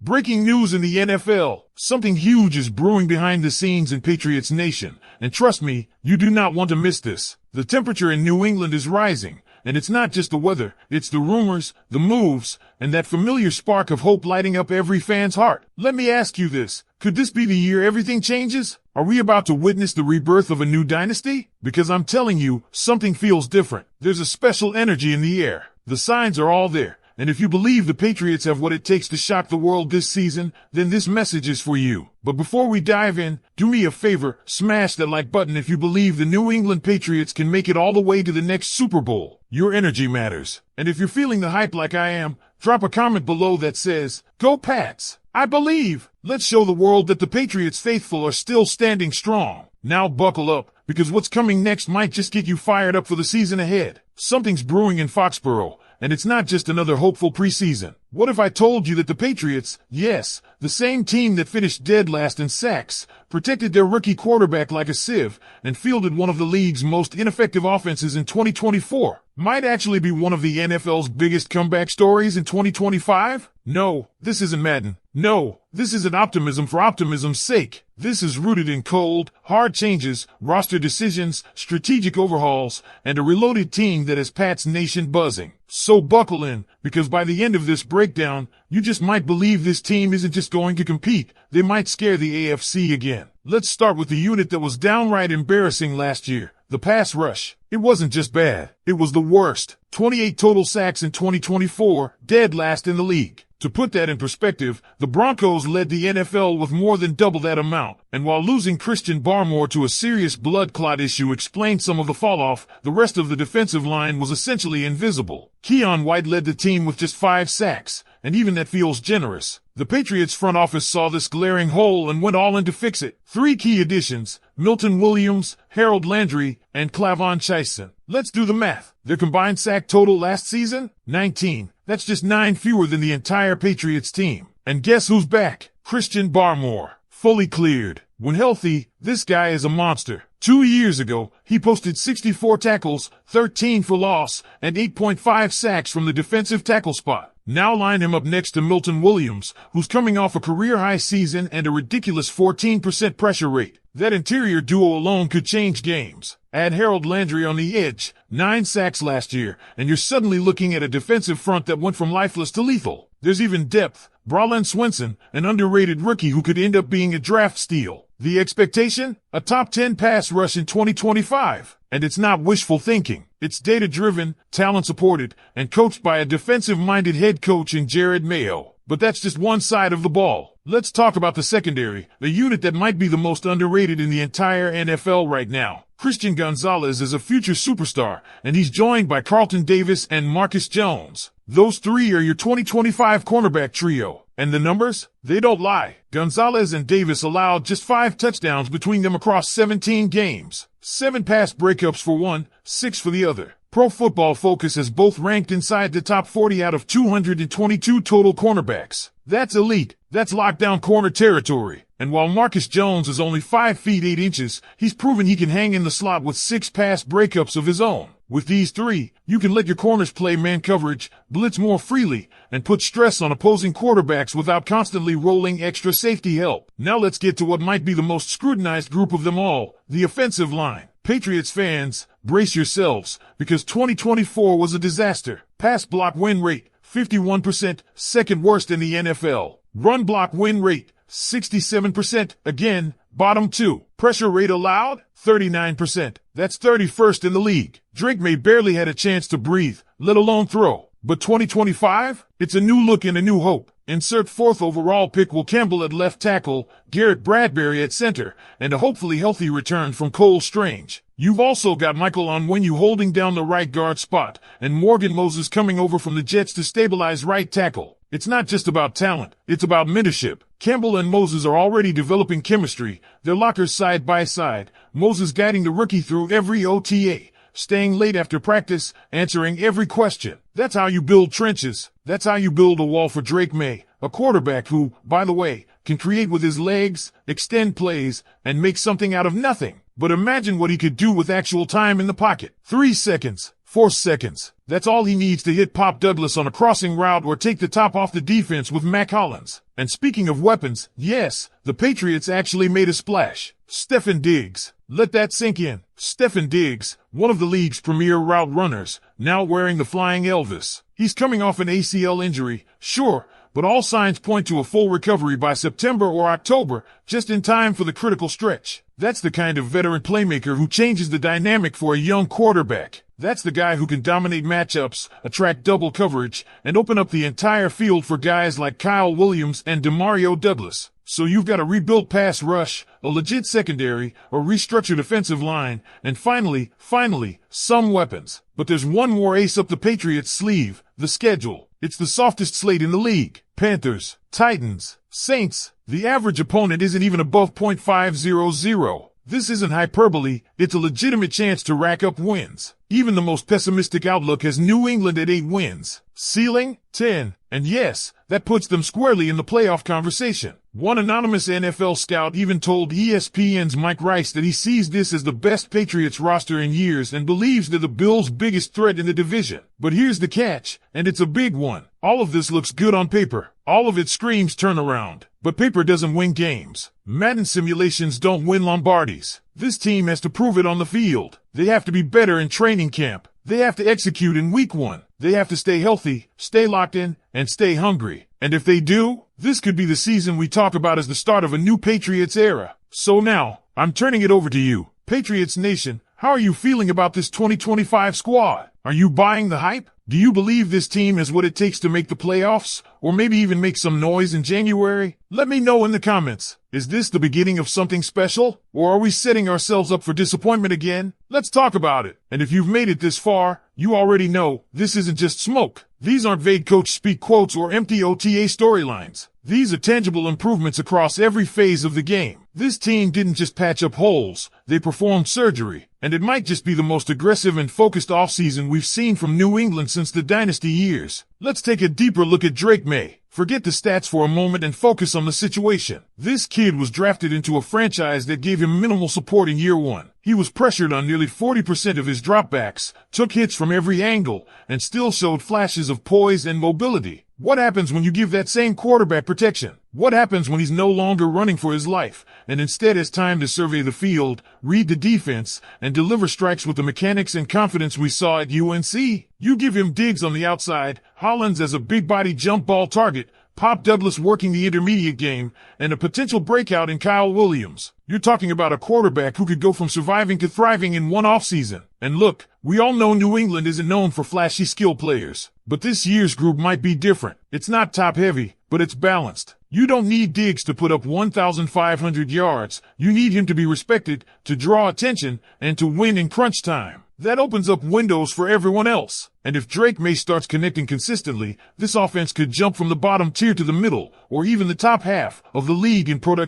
Breaking news in the NFL. Something huge is brewing behind the scenes in Patriots Nation. And trust me, you do not want to miss this. The temperature in New England is rising. And it's not just the weather, it's the rumors, the moves, and that familiar spark of hope lighting up every fan's heart. Let me ask you this. Could this be the year everything changes? Are we about to witness the rebirth of a new dynasty? Because I'm telling you, something feels different. There's a special energy in the air. The signs are all there. And if you believe the Patriots have what it takes to shock the world this season, then this message is for you. But before we dive in, do me a favor, smash that like button if you believe the New England Patriots can make it all the way to the next Super Bowl. Your energy matters. And if you're feeling the hype like I am, drop a comment below that says, "Go Pats! I believe." Let's show the world that the Patriots faithful are still standing strong. Now buckle up, because what's coming next might just get you fired up for the season ahead. Something's brewing in Foxborough. And it's not just another hopeful preseason. What if I told you that the Patriots, yes, the same team that finished dead last in sacks, protected their rookie quarterback like a sieve, and fielded one of the league's most ineffective offenses in 2024, might actually be one of the NFL's biggest comeback stories in 2025? No, this isn't Madden. No, this isn't optimism for optimism's sake. This is rooted in cold, hard changes, roster decisions, strategic overhauls, and a reloaded team that has Pats Nation buzzing. So buckle in, because by the end of this breakdown, you just might believe this team isn't just going to compete, they might scare the AFC again. Let's start with the unit that was downright embarrassing last year, the pass rush. It wasn't just bad, it was the worst. 28 total sacks in 2024, dead last in the league. To put that in perspective, the Broncos led the NFL with more than double that amount, and while losing Christian Barmore to a serious blood clot issue explained some of the falloff, the rest of the defensive line was essentially invisible. Keon White led the team with just 5 sacks, and even that feels generous. The Patriots front office saw this glaring hole and went all in to fix it. 3 key additions: Milton Williams, Harold Landry, and Clavon Chaisson. Let's do the math. Their combined sack total last season? 19. That's just 9 fewer than the entire Patriots team. And guess who's back? Christian Barmore. Fully cleared. When healthy, this guy is a monster. 2 years ago, he posted 64 tackles, 13 for loss, and 8.5 sacks from the defensive tackle spot. Now line him up next to Milton Williams, who's coming off a career-high season and a ridiculous 14% pressure rate. That interior duo alone could change games. Add Harold Landry on the edge, 9 sacks last year, and you're suddenly looking at a defensive front that went from lifeless to lethal. There's even depth. Bralon Swinson, an underrated rookie who could end up being a draft steal. The expectation? A top 10 pass rush in 2025. And it's not wishful thinking. It's data-driven, talent-supported, and coached by a defensive-minded head coach in Jerod Mayo. But that's just one side of the ball. Let's talk about the secondary, the unit that might be the most underrated in the entire NFL right now. Christian Gonzalez is a future superstar, and he's joined by Carlton Davis and Marcus Jones. Those 3 are your 2025 cornerback trio. And the numbers? They don't lie. Gonzalez and Davis allowed just 5 touchdowns between them across 17 games. 7 pass breakups for one, 6 for the other. Pro Football Focus has both ranked inside the top 40 out of 222 total cornerbacks. That's elite. That's lockdown corner territory. And while Marcus Jones is only 5 feet 8 inches, he's proven he can hang in the slot with 6 pass breakups of his own. With these 3, you can let your corners play man coverage, blitz more freely, and put stress on opposing quarterbacks without constantly rolling extra safety help. Now let's get to what might be the most scrutinized group of them all, the offensive line. Patriots fans, brace yourselves, because 2024 was a disaster. Pass block win rate, 51%, second worst in the NFL. Run block win rate, 67%, again, bottom 2. Pressure rate allowed, 39%. That's 31st in the league. Drake Maye barely had a chance to breathe, let alone throw. But 2025? It's a new look and a new hope. Insert 4th overall pick Will Campbell at left tackle, Garrett Bradbury at center, and a hopefully healthy return from Cole Strange. You've also got Michael Onwenu holding down the right guard spot, and Morgan Moses coming over from the Jets to stabilize right tackle. It's not just about talent, it's about mentorship. Campbell and Moses are already developing chemistry, their lockers side by side, Moses guiding the rookie through every OTA, staying late after practice, answering every question. That's how you build trenches. That's how you build a wall for Drake Maye, a quarterback who, by the way, can create with his legs, extend plays, and make something out of nothing. But imagine what he could do with actual time in the pocket. 3 seconds, 4 seconds. That's all he needs to hit Pop Douglas on a crossing route or take the top off the defense with Mac Hollins. And speaking of weapons, yes, the Patriots actually made a splash. Stefon Diggs. Let that sink in. Stefon Diggs, one of the league's premier route runners, now wearing the Flying Elvis. He's coming off an ACL injury, sure, but all signs point to a full recovery by September or October, just in time for the critical stretch. That's the kind of veteran playmaker who changes the dynamic for a young quarterback. That's the guy who can dominate matchups, attract double coverage, and open up the entire field for guys like Kyle Williams and Demario Douglas. So you've got a rebuilt pass rush, a legit secondary, a restructured offensive line, and finally, some weapons. But there's one more ace up the Patriots' sleeve, the schedule. It's the softest slate in the league. Panthers, Titans, Saints. The average opponent isn't even above .500. This isn't hyperbole, it's a legitimate chance to rack up wins. Even the most pessimistic outlook has New England at 8 wins. Ceiling? 10. And yes, that puts them squarely in the playoff conversation. One anonymous NFL scout even told ESPN's Mike Rice that he sees this as the best Patriots roster in years and believes they're the Bills' biggest threat in the division. But here's the catch, and it's a big one. All of this looks good on paper. All of it screams turnaround. But paper doesn't win games. Madden simulations don't win Lombardies. This team has to prove it on the field. They have to be better in training camp. They have to execute in week 1. They have to stay healthy, stay locked in, and stay hungry. And if they do, this could be the season we talk about as the start of a new Patriots era. So now, I'm turning it over to you. Patriots Nation, how are you feeling about this 2025 squad? Are you buying the hype? Do you believe this team has what it takes to make the playoffs? Or maybe even make some noise in January? Let me know in the comments. Is this the beginning of something special? Or are we setting ourselves up for disappointment again? Let's talk about it. And if you've made it this far, you already know this isn't just smoke. These aren't vague coach speak quotes or empty OTA storylines. These are tangible improvements across every phase of the game. This team didn't just patch up holes, they performed surgery. And it might just be the most aggressive and focused offseason we've seen from New England since the dynasty years. Let's take a deeper look at Drake Maye. Forget the stats for a moment and focus on the situation. This kid was drafted into a franchise that gave him minimal support in year 1. He was pressured on nearly 40% of his dropbacks, took hits from every angle, and still showed flashes of poise and mobility. What happens when you give that same quarterback protection? What happens when he's no longer running for his life, and instead has time to survey the field, read the defense, and deliver strikes with the mechanics and confidence we saw at UNC? You give him Diggs on the outside, Hollins as a big-body jump ball target, Pop Douglas working the intermediate game, and a potential breakout in Kyle Williams. You're talking about a quarterback who could go from surviving to thriving in one offseason. And look, we all know New England isn't known for flashy skill players. But this year's group might be different. It's not top-heavy, but it's balanced. You don't need Diggs to put up 1,500 yards. You need him to be respected, to draw attention, and to win in crunch time. That opens up windows for everyone else. And if Drake Maye starts connecting consistently, this offense could jump from the bottom tier to the middle, or even the top half of the league in productivity.